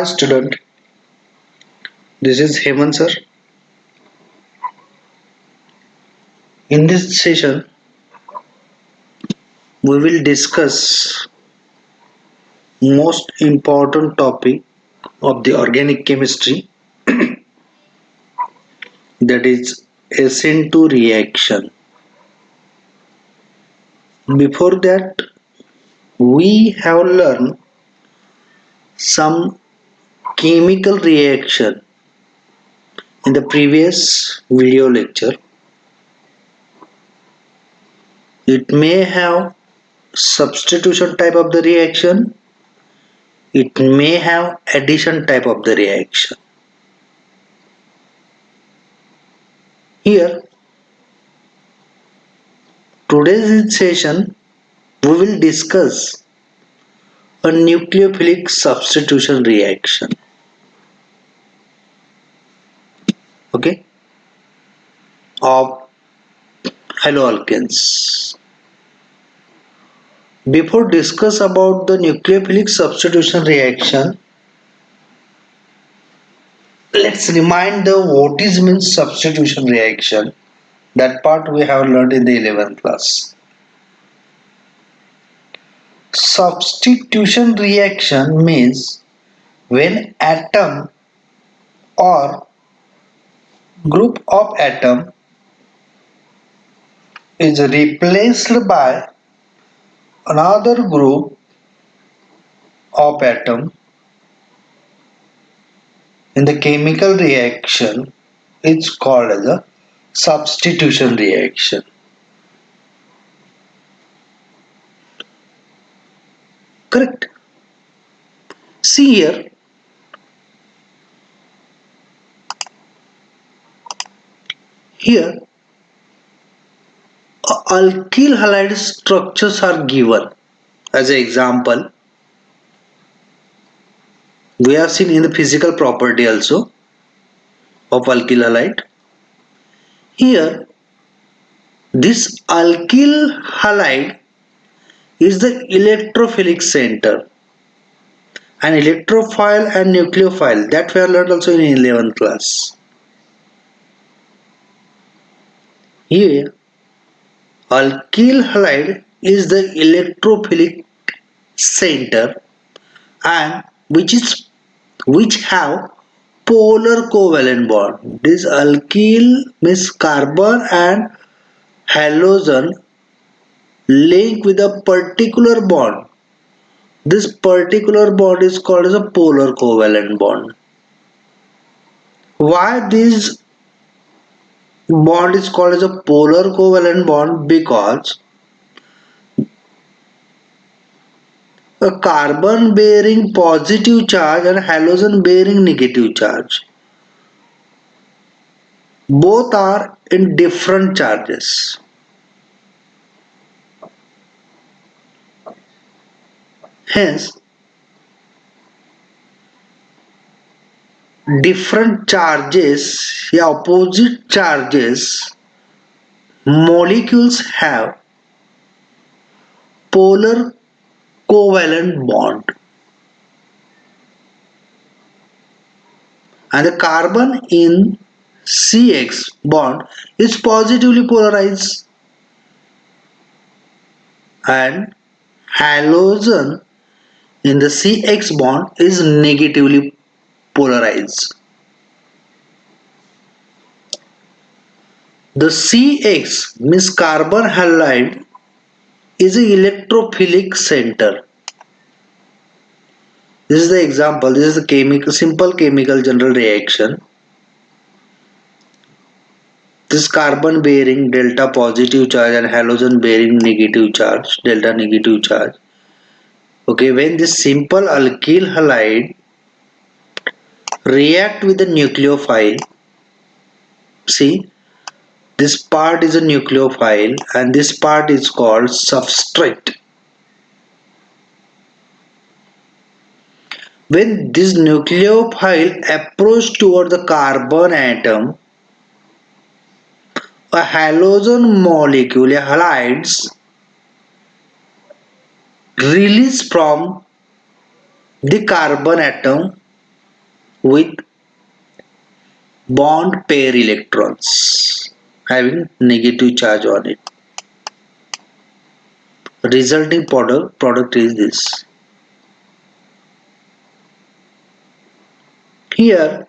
student, this is Hemant sir. In this session, we will discuss most important topic of the organic chemistry, that is SN2 reaction. Before that, we have learned some chemical reaction in the previous video lecture. It may have substitution type of the reaction, it may have addition type of the reaction. Here, today's session, we will discuss a nucleophilic substitution reaction. Okay, of haloalkanes. Before discuss about the nucleophilic substitution reaction, let's remind the what is means substitution reaction. That part we have learned in the 11th class. Substitution reaction means when atom or group of atom is replaced by another group of atom in the chemical reaction, it's called as a substitution reaction. Correct. See here, alkyl halide structures are given as an example. We have seen in the physical property also of alkyl halide. Here, this alkyl halide is the electrophilic center. An electrophile and nucleophile, that we have learned also in 11th class. Here, alkyl halide is the electrophilic center and which have polar covalent bond. This alkyl means carbon and halogen link with a particular bond. This particular bond is called as a polar covalent bond. Why this bond is called as a polar covalent bond? Because a carbon bearing positive charge and halogen bearing negative charge, both are in different charges. Hence, different charges, opposite charges, molecules have polar covalent bond, and the carbon in CX bond is positively polarized and halogen in the CX bond is negatively polarized. The CX means carbon halide is an electrophilic center. This is the example. This is the simple chemical general reaction. This carbon bearing delta positive charge and halogen bearing negative charge, delta negative charge. Okay, when this simple alkyl halide react with the nucleophile, see, this part is a nucleophile and this part is called substrate. When this nucleophile approach toward the carbon atom, a halogen molecule, a halides, release from the carbon atom with bond pair electrons having negative charge on it. Resulting product is this. Here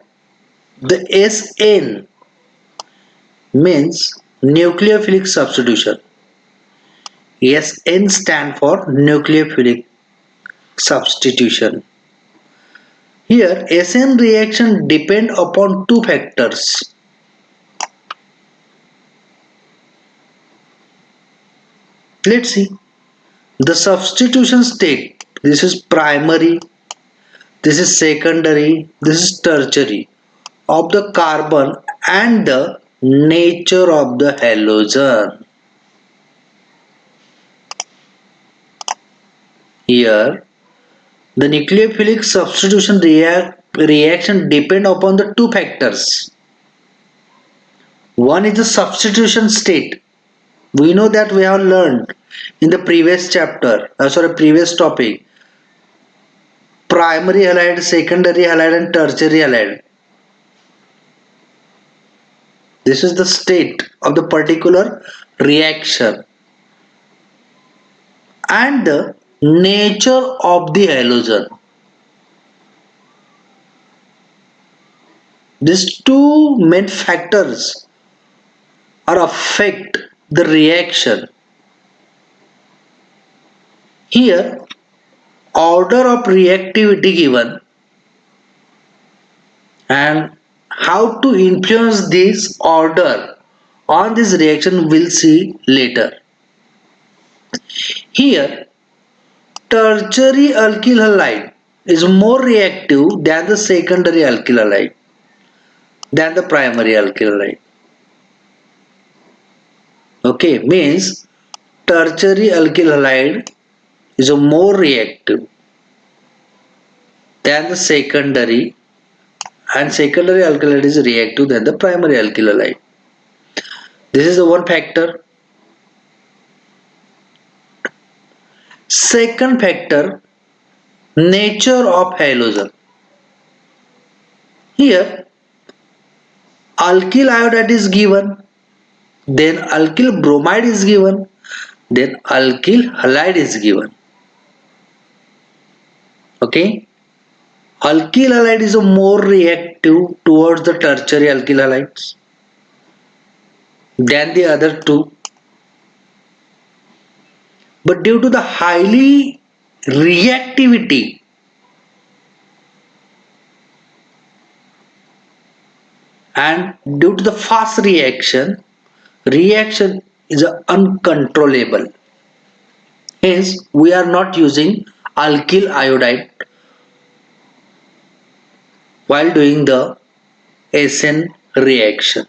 the SN means nucleophilic substitution. SN stand for nucleophilic substitution. Here SN reaction depend upon two factors. Let's see. The substitution state. This is primary, this is secondary, this is tertiary of the carbon and the nature of the halogen. Here the nucleophilic substitution reaction depend upon the two factors. One is the substitution state. We know that we have learned in the previous chapter, previous topic, primary halide, secondary halide and tertiary halide. This is the state of the particular reaction and the nature of the halogen. These two main factors are affect the reaction. Here order of reactivity given and how to influence this order on this reaction we'll see later. Here tertiary alkyl halide is more reactive than the secondary alkyl halide than the primary alkyl halide. Okay, means tertiary alkyl halide is more reactive than the secondary, and secondary alkyl halide is reactive than the primary alkyl halide. This is the one factor. Second factor, nature of halogen. Here alkyl iodide is given, then alkyl bromide is given, then alkyl halide is given. Okay, alkyl halide is more reactive towards the tertiary alkyl halides than the other two, but due to the highly reactivity and due to the fast reaction is uncontrollable. Hence we are not using alkyl iodide while doing the SN reaction.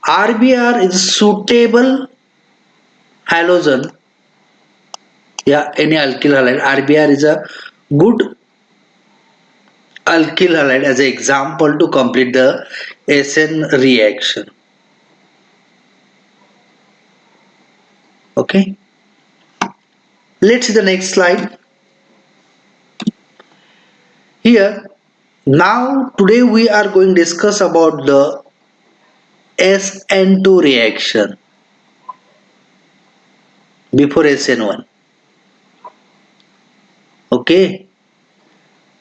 RBr is suitable halogen. Yeah, any alkyl halide. RBr is a good alkyl halide as an example to complete the SN reaction. Okay. Let's see the next slide. Here, now today we are going to discuss about the SN2 reaction before SN1. Okay.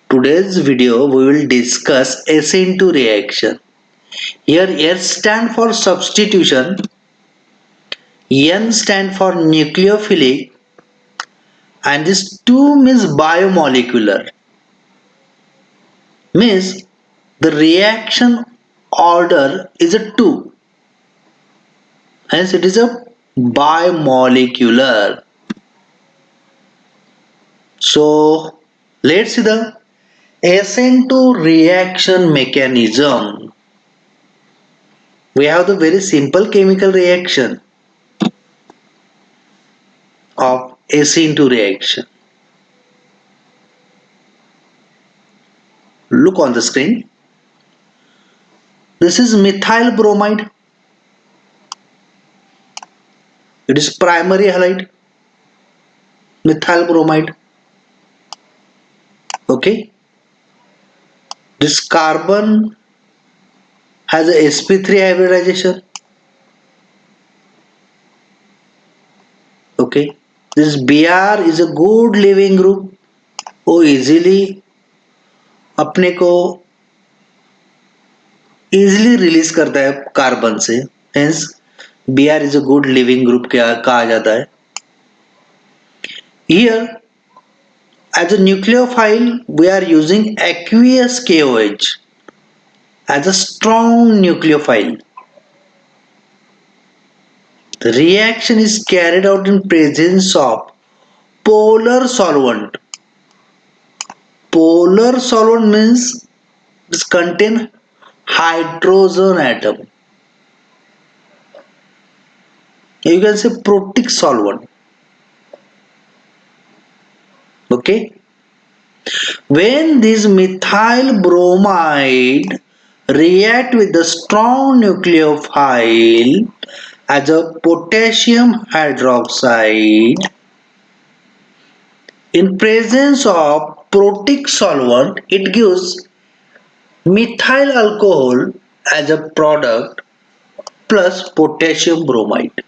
Today's video we will discuss SN2 reaction. Here S stand for substitution, N stand for nucleophilic, and this 2 means biomolecular. Means the reaction order is a 2. Hence it is a bimolecular. So let's see the SN2 reaction mechanism. We have the very simple chemical reaction of SN2 reaction. Look on the screen. This is methyl bromide. It is primary halide. Methyl bromide. Okay. This carbon has a sp3 hybridization. Okay, this Br is a good living group. वो easily अपने को easily release करता है carbon से, hence Br is a good leaving group कहा जाता है. Here as a nucleophile we are using aqueous KOH as a strong nucleophile. The reaction is carried out in presence of polar solvent. Polar solvent means it contain hydrogen atom. You can say protic solvent. Okay. When this methyl bromide react with the strong nucleophile as a potassium hydroxide in presence of protic solvent, it gives methyl alcohol as a product plus potassium bromide.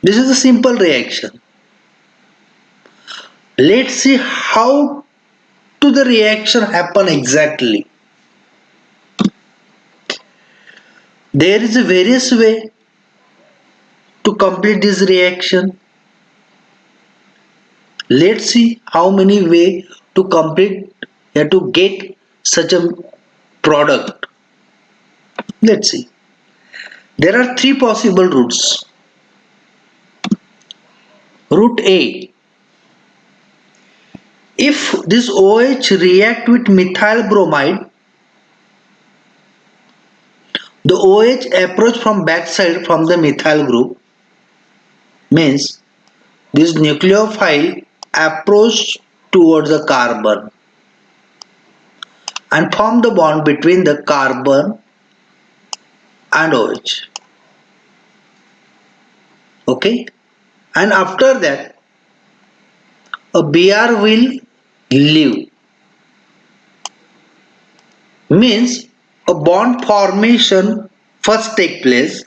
This is a simple reaction. Let's see how to the reaction happen exactly. There is a various way to complete this reaction. Let's see how many way to complete to get such a product. Let's see. There are three possible routes. Route A. If this OH react with methyl bromide, the OH approach from backside from the methyl group, means this nucleophile approach towards the carbon and form the bond between the carbon and OH. Okay, and after that a Br will leave, means a bond formation first take place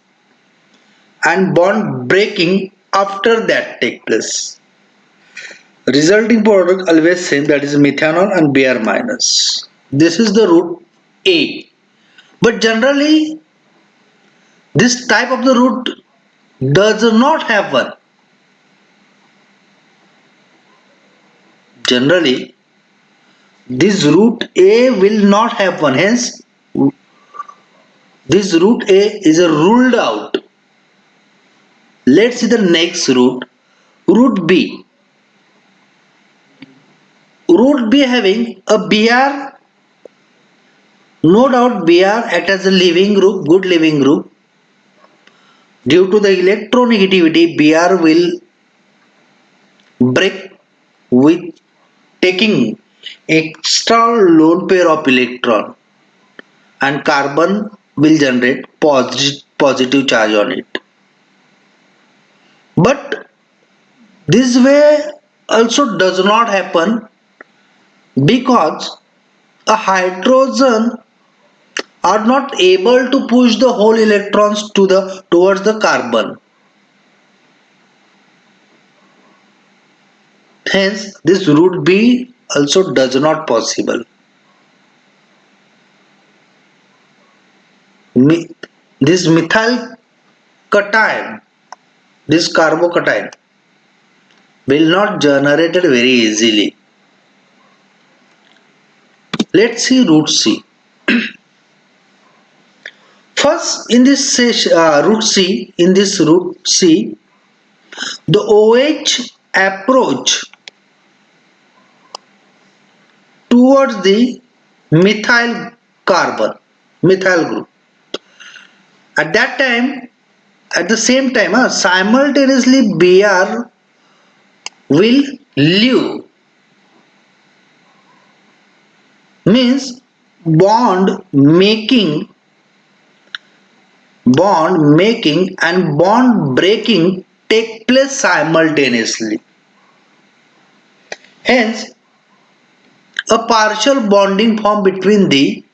and bond breaking after that take place. Resulting product always same, that is methanol and Br minus. This is the route A. But generally this type of the route does not happen. Generally this route A will not happen, hence this route A is ruled out. Let's see the next route, route B. Route B having a Br, no doubt Br act as a living group, good living group. Due to the electronegativity, Br will break with taking extra lone pair of electron and carbon will generate positive charge on it. But this way also does not happen because a hydrogen are not able to push the whole electrons towards the carbon. Hence this route B also does not possible. This methyl cation, this carbocation will not generate it very easily. Let's see route C. First in this route C, the OH approach towards the methyl group. At that time, at the same time, simultaneously Br will leave, means bond making and bond breaking take place simultaneously. Hence A partial bonding formed between the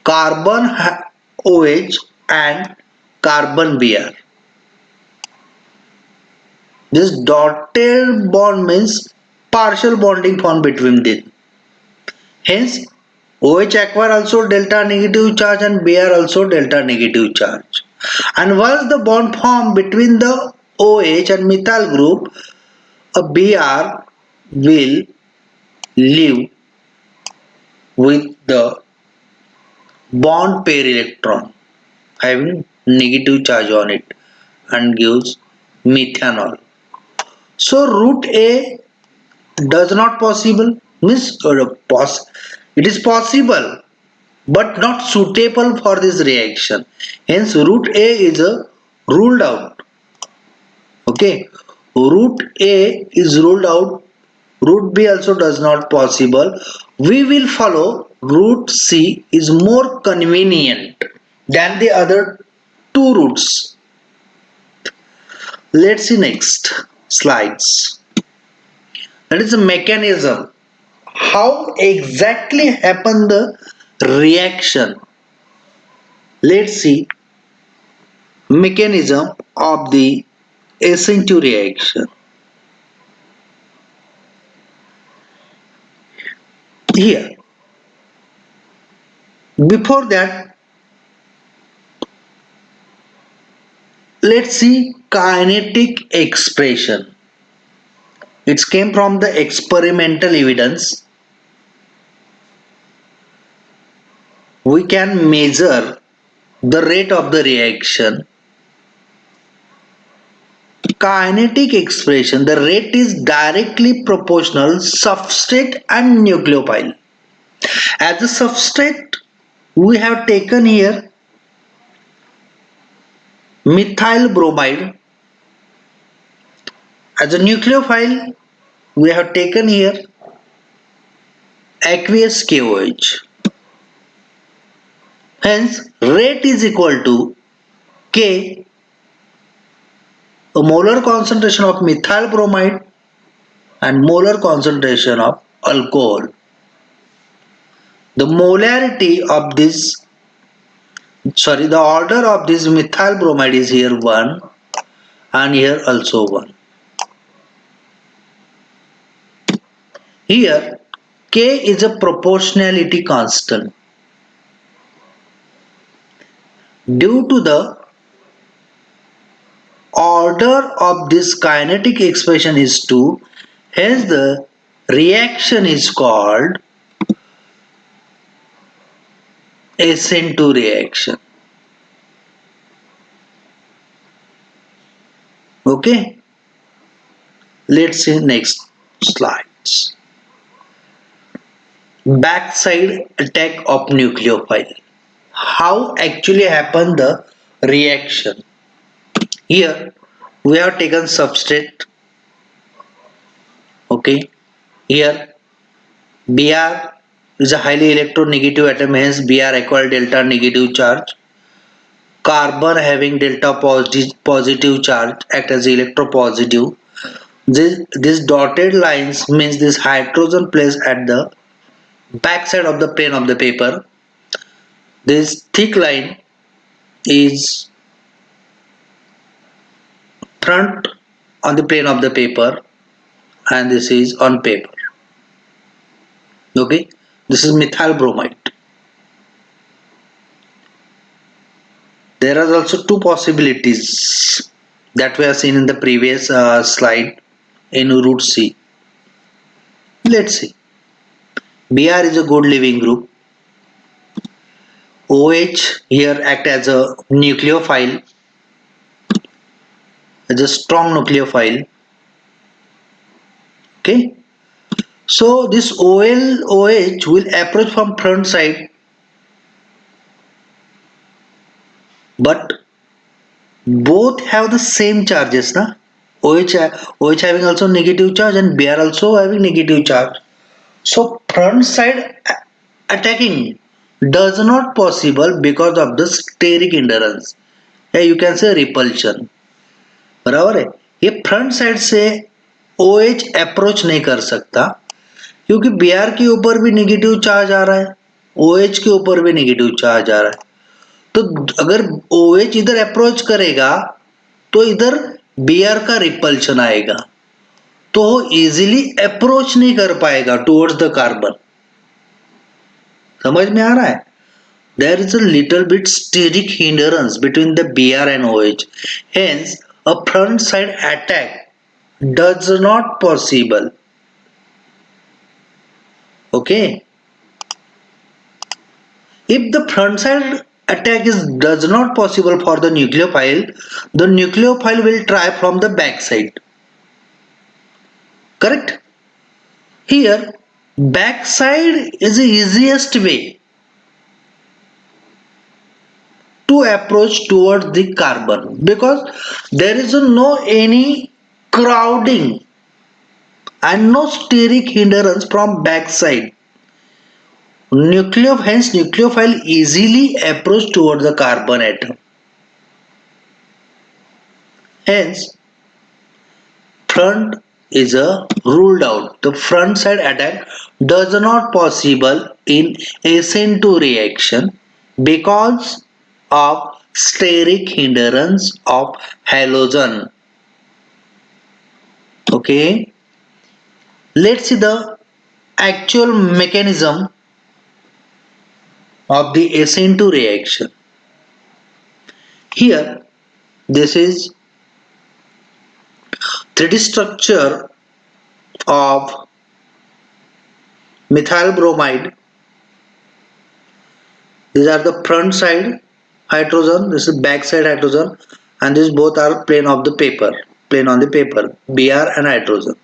carbon OH and carbon Br. This dotted bond means partial bonding formed between them. Hence, OH acquire also delta negative charge and Br also delta negative charge. And once the bond formed between the OH and methyl group, a Br will leave with the bond pair electron having negative charge on it and gives methanol. So route A does not possible means it is possible but not suitable for this reaction. Hence route A is ruled out. Okay, route A is ruled out. Route B also does not possible. We will follow route C is more convenient than the other two routes. Let's see next slides. That is the mechanism. How exactly happen the reaction? Let's see mechanism of the SN2 reaction. Here, before that, let's see kinetic expression. It came from the experimental evidence. We can measure the rate of the reaction. Kinetic expression, the rate is directly proportional substrate and nucleophile. As a substrate, we have taken here methyl bromide. As a nucleophile, we have taken here aqueous KOH. Hence, rate is equal to K, a molar concentration of methyl bromide and molar concentration of alcohol. The molarity of this, the order of this methyl bromide is here 1 and here also 1. Here K is a proportionality constant. Due to the order of this kinetic expression is 2, hence the reaction is called SN2 reaction. Okay, let's see next slides. Backside attack of nucleophile. How actually happen the reaction? Here we have taken substrate. Okay, here Br is a highly electronegative atom, hence Br acquire delta negative charge. Carbon having delta positive charge act as electropositive. This dotted lines means this hydrogen placed at the backside of the plane of the paper. This thick line is front on the plane of the paper and this is on paper. Okay, this is methyl bromide. There are also two possibilities that we have seen in the previous slide in route C. Let's see. Br is a good leaving group. OH here act as a nucleophile, as a strong nucleophile. Okay. So this OH will approach from front side, but both have the same charges, na? OH having also negative charge and Br also having negative charge. So front side attacking does not possible because of the steric hindrance. Yeah, you can say repulsion. बराबर है. ये front side से OH approach नहीं कर सकता. क्योंकि Br के ऊपर भी नेगेटिव चार्ज आ रहा है, OH के ऊपर भी नेगेटिव चार्ज आ रहा है, तो अगर OH इधर अप्रोच करेगा तो इधर Br का रिपल्शन आएगा, तो वो इजीली अप्रोच नहीं कर पाएगा टुवर्ड्स द कार्बन। समझ में आ रहा है? There is a little bit steric hindrance between the Br and OH. Hence, a front side attack does not possible. Okay? If the front side attack does not possible for the nucleophile will try from the back side. Correct? Here, back side is the easiest way to approach towards the carbon because there is no any crowding and no steric hindrance from back side. Hence nucleophile easily approach towards the carbon atom. Hence front is a ruled out. The front side attack does not possible in SN2 reaction because of steric hindrance of halogen. Okay, let's see the actual mechanism of the SN2 reaction. Here, this is 3D structure of methyl bromide. These are the front side hydrogen, this is back side hydrogen, and these both are plane on the paper, Br and hydrogen.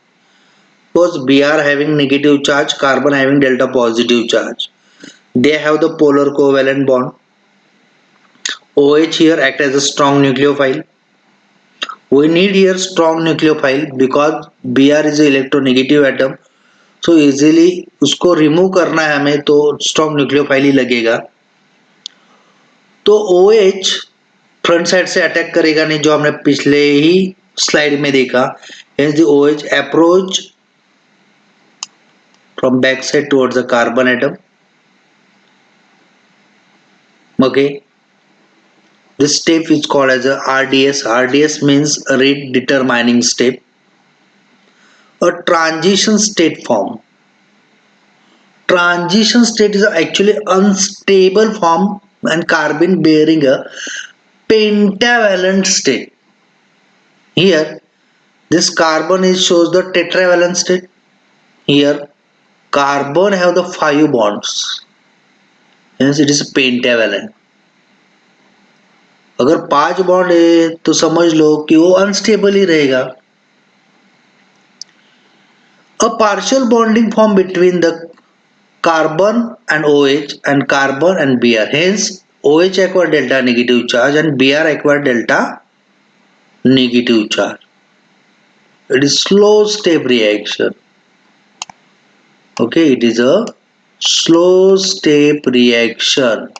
Because Br having negative charge, carbon having delta positive charge. They have the polar covalent bond. OH here act as a strong nucleophile. We need here strong nucleophile because Br is an electronegative atom. So easily उसको remove करना है हमें, तो strong nucleophile ही लगेगा। तो OH front side से attack करेगा नहीं, जो हमने पिछले ही स्लाइड में देखा। Hence the OH approach from back side towards the carbon atom. Okay, this step is called as a RDS. RDS means rate determining step. A transition state form. Transition state is actually unstable form and carbon bearing a pentavalent state. Here this carbon is shows the tetravalent state. Here carbon have the 5 bonds, hence it is pentavalent. अगर 5 bond है तो समझ लो कि वो unstable ही रहेगा। A partial bonding form between the carbon and OH and carbon and Br. Hence OH acquire delta negative charge and Br acquire delta negative charge. It is slow step reaction. Okay, it is a slow step reaction.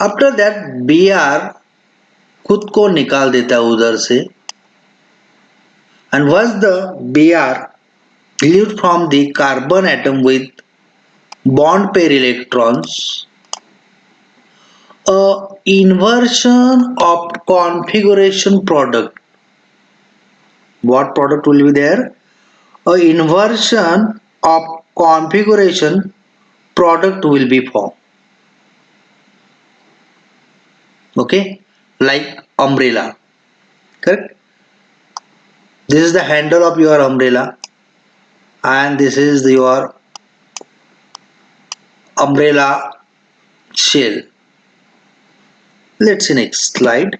After that Br खुद को निकाल देता है उधर से, and once the Br leaves from the carbon atom with bond pair electrons, a inversion of configuration product. What product will be there? A inversion of configuration product will be formed. Okay, like umbrella. Correct? This is the handle of your umbrella and this is your umbrella shell. Let's see next slide.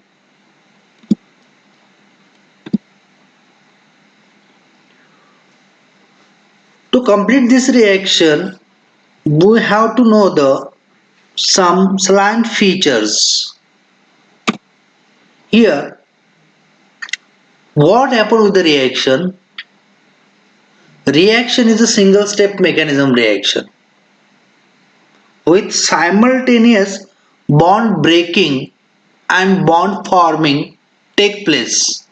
To complete this reaction, we have to know the some slant features. Here, what happened with the reaction? Reaction is a single step mechanism reaction with simultaneous bond breaking and bond forming take place.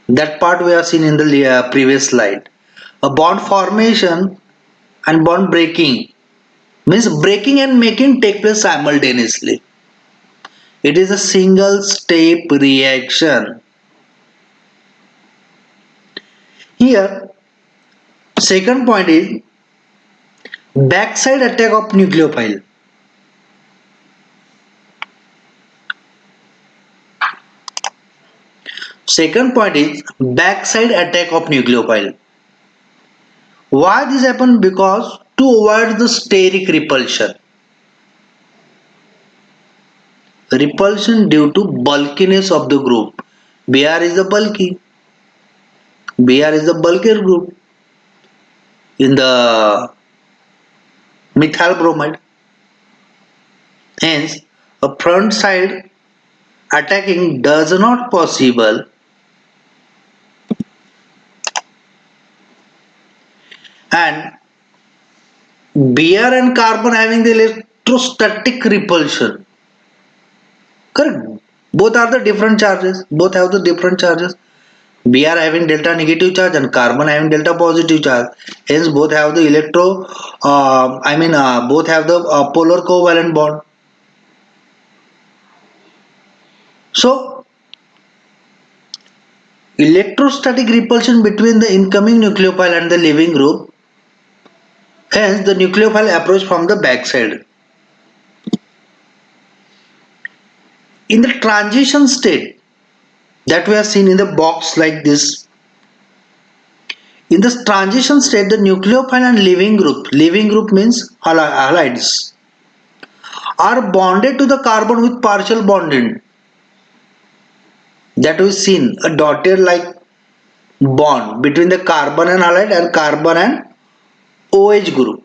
That part we have seen in the previous slide. A bond formation and bond breaking means breaking and making take place simultaneously. It is a single step reaction. Here, second point is backside attack of nucleophile. Second point is backside attack of nucleophile. Why this happen? Because to avoid the steric repulsion. Repulsion due to bulkiness of the group. Br is a bulky. Br is a bulkier group in the methyl bromide. Hence, a front side attacking does not possible, and Br and carbon having the electrostatic repulsion. Correct. Both are the different charges. Both have the different charges. Br having delta negative charge and carbon having delta positive charge. Hence, both have the both have the polar covalent bond. So, electrostatic repulsion between the incoming nucleophile and the leaving group. Hence, the nucleophile approach from the backside. In the transition state that we have seen in the box like this, in this transition state, the nucleophile and leaving group means halides, are bonded to the carbon with partial bonding. That we've seen a dotted like bond between the carbon and halide and carbon and OH group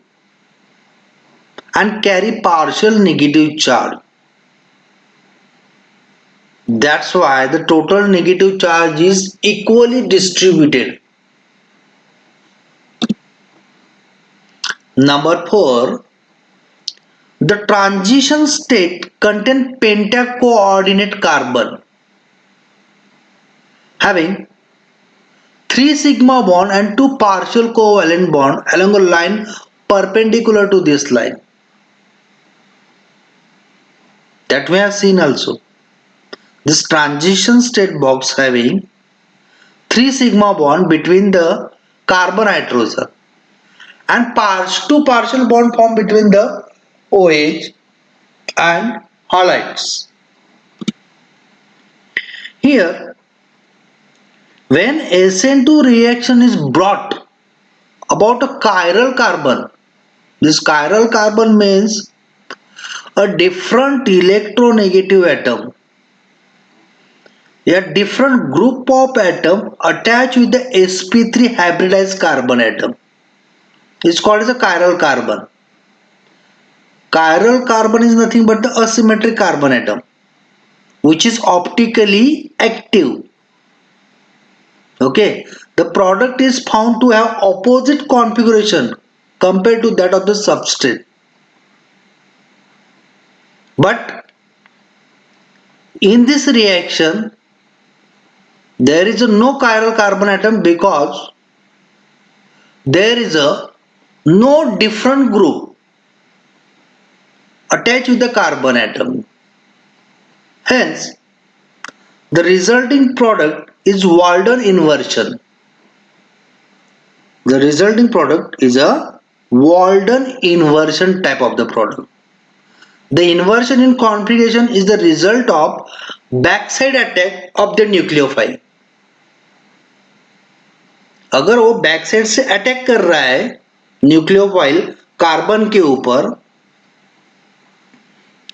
and carry partial negative charge. That's why the total negative charge is equally distributed. Number 4, the transition state contains pentacoordinate carbon having 3 sigma bond and 2 partial covalent bond along a line perpendicular to this line. That we have seen also. This transition state box having 3 sigma bond between the carbon hydrogen and 2 partial bond formed between the OH and halides. Here, when SN2 reaction is brought about a chiral carbon, this chiral carbon means a different electronegative atom, a different group of atom attached with the sp3 hybridized carbon atom. It's called as a chiral carbon. Chiral carbon is nothing but the asymmetric carbon atom, which is optically active. Okay, the product is found to have opposite configuration compared to that of the substrate. But in this reaction, there is no chiral carbon atom because there is no different group attached with the carbon atom. Hence, the resulting product is Walden inversion. The resulting product is a Walden inversion type of the product. The inversion in configuration is the result of backside attack of the nucleophile. अगर वो back side से attack कर रहा है nucleophile carbon के ऊपर,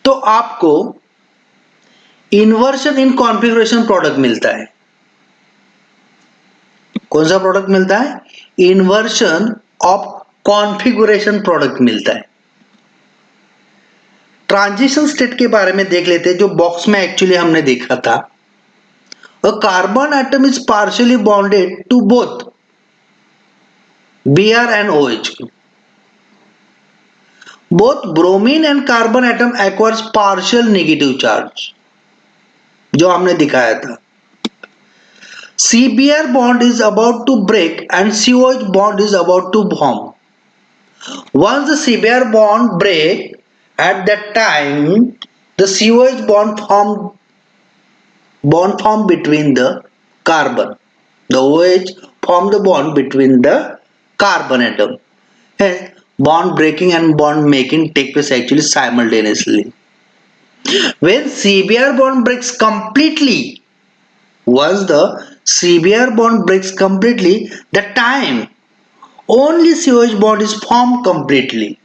तो आपको इन्वर्शन इन कॉन्फ़िगरेशन प्रोडक्ट मिलता है. कौन सा प्रोडक्ट मिलता है? इन्वर्शन ऑफ कॉन्फ़िगरेशन प्रोडक्ट मिलता है. ट्रांजिशन स्टेट के बारे में देख लेते हैं जो बॉक्स में एक्चुअली हमने देखा था. A carbon atom is partially bonded to both Br and OH. Both bromine and carbon atom acquires partial negative charge, जो हमने दिखाया था. CBr bond is about to break and COH bond is about to form. Once the CBr bond break, at that time the COH bond form between the carbon. The OH form the bond between the carbon atom. Hence, bond breaking and bond making take place actually simultaneously. When CBr bond breaks completely, once the CBr bond breaks completely, the time only COH bond is formed completely.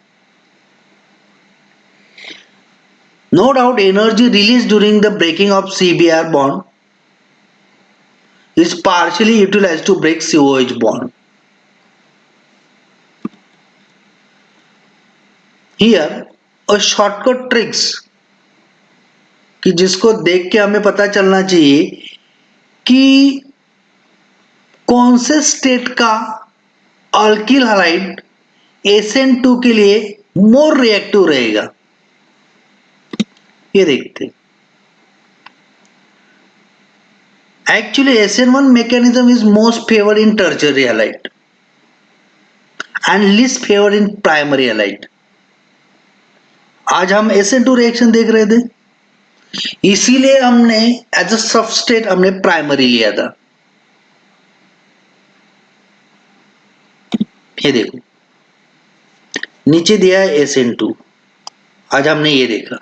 No doubt energy released during the breaking of CBr bond is partially utilized to break COH bond. Here a shortcut tricks कि जिसको देख के हमें पता चलना चाहिए कि कौन से स्टेट का अल्किल हैलाइड SN2 के लिए मोर रिएक्टिव रहेगा, ये देखते हैं. Actually SN1 mechanism is most favored in tertiary halide and least favored in primary halide. आज हम SN2 रिएक्शन देख रहे थे, इसीलिए हमने एज अ सबस्ट्रेट हमने प्राइमरी लिया था. ये देखो नीचे दिया है SN2. आज हमने ये देखा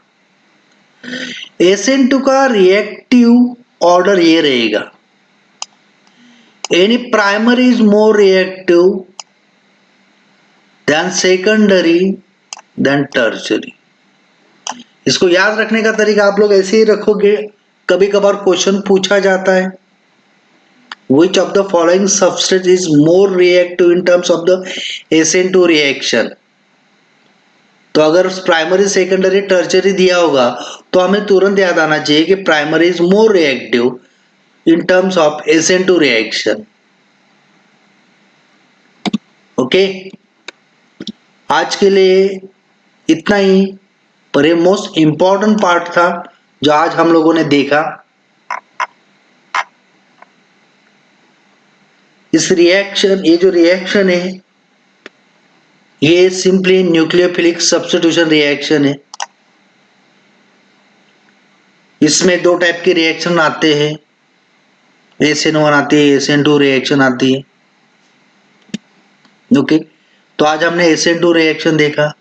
SN2 का रिएक्टिव ऑर्डर ये रहेगा. Any primary is more reactive than secondary than tertiary. इसको याद रखने का तरीका आप लोग ऐसे ही रखोगे. कभी कभार क्वेश्चन पूछा जाता है which of the following substrate is more reactive in terms of the SN2 reaction. तो अगर प्राइमरी सेकेंडरी टर्चरी दिया होगा तो हमें तुरंत याद आना चाहिए कि primary is more reactive in terms of SN2 reaction. Okay, आज के लिए इतना ही, पर ये मोस्ट इंपॉर्टेंट पार्ट था जो आज हम लोगों ने देखा. इस रिएक्शन, ये जो रिएक्शन है ये सिंपली न्यूक्लियोफिलिक सब्स्टिट्यूशन रिएक्शन है. इसमें दो टाइप के रिएक्शन आते हैं, SN1 आती है, SN2 रिएक्शन आती है. ओके, तो आज हमने SN2 रिएक्शन देखा.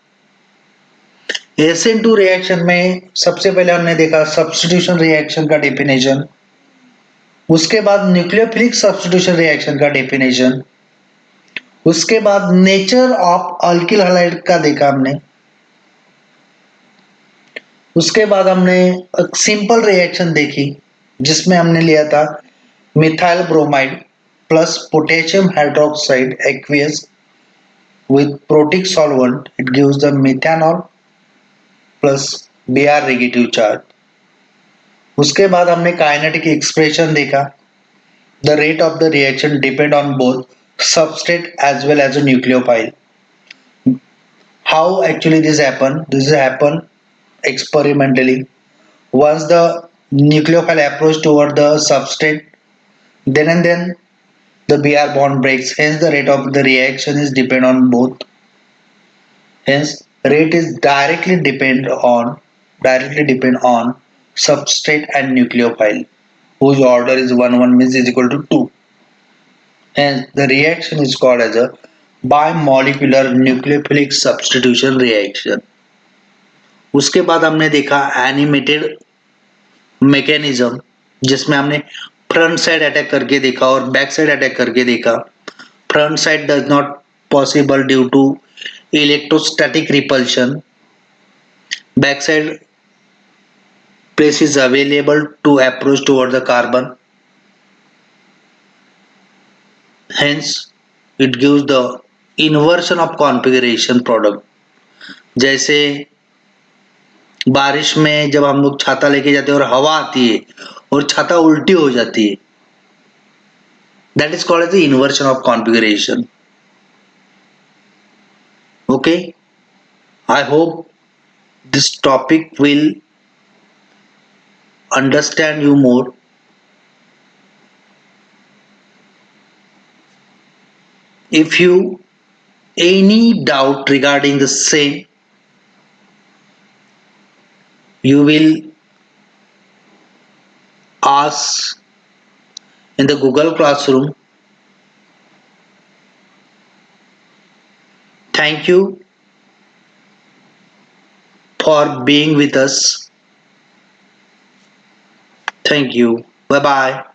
SN2 रिएक्शन में सबसे पहले हमने देखा सब्स्टिट्यूशन रिएक्शन का डेफिनेशन, उसके बाद न्यूक्लियोफिलिक सब्स्टिट्यूशन रिएक्शन का डेफिनेशन, उसके बाद नेचर ऑफ अल्किल हैलाइड का देखा हमने, उसके बाद हमने एक सिंपल रिएक्शन देखी जिसमें हमने लिया था methyl bromide plus potassium hydroxide aqueous with protic solvent. It gives the methanol plus Br negative charge. उसके बाद हमने काइनेटिक एक्सप्रेशन देखा. The rate of the reaction depend on both substrate as well as a nucleophile. How actually this happen? This happen experimentally. Once the nucleophile approach toward the substrate, then and then the Br bond breaks. Hence the rate of the reaction is depend on both. Hence rate is directly depend on substrate and nucleophile whose order is 1 means is equal to 2. Hence the reaction is called as a bimolecular nucleophilic substitution reaction. उसके बाद हमने देखा animated mechanism जिसमें हमने front side attack करके देखा और back side attack करके देखा. Front side does not possible due to electrostatic repulsion. Backside place is available to approach toward the carbon. Hence, it gives the inversion of configuration product. जैसे बारिश में जब हम लोग छाता लेके जाते हैं और हवा आती है और छाता उल्टी हो जाती है, that is called as the inversion of configuration. Okay, I hope this topic will understand you more. If you any doubt regarding the same, you will ask in the Google Classroom. Thank you for being with us. Thank you. Bye bye.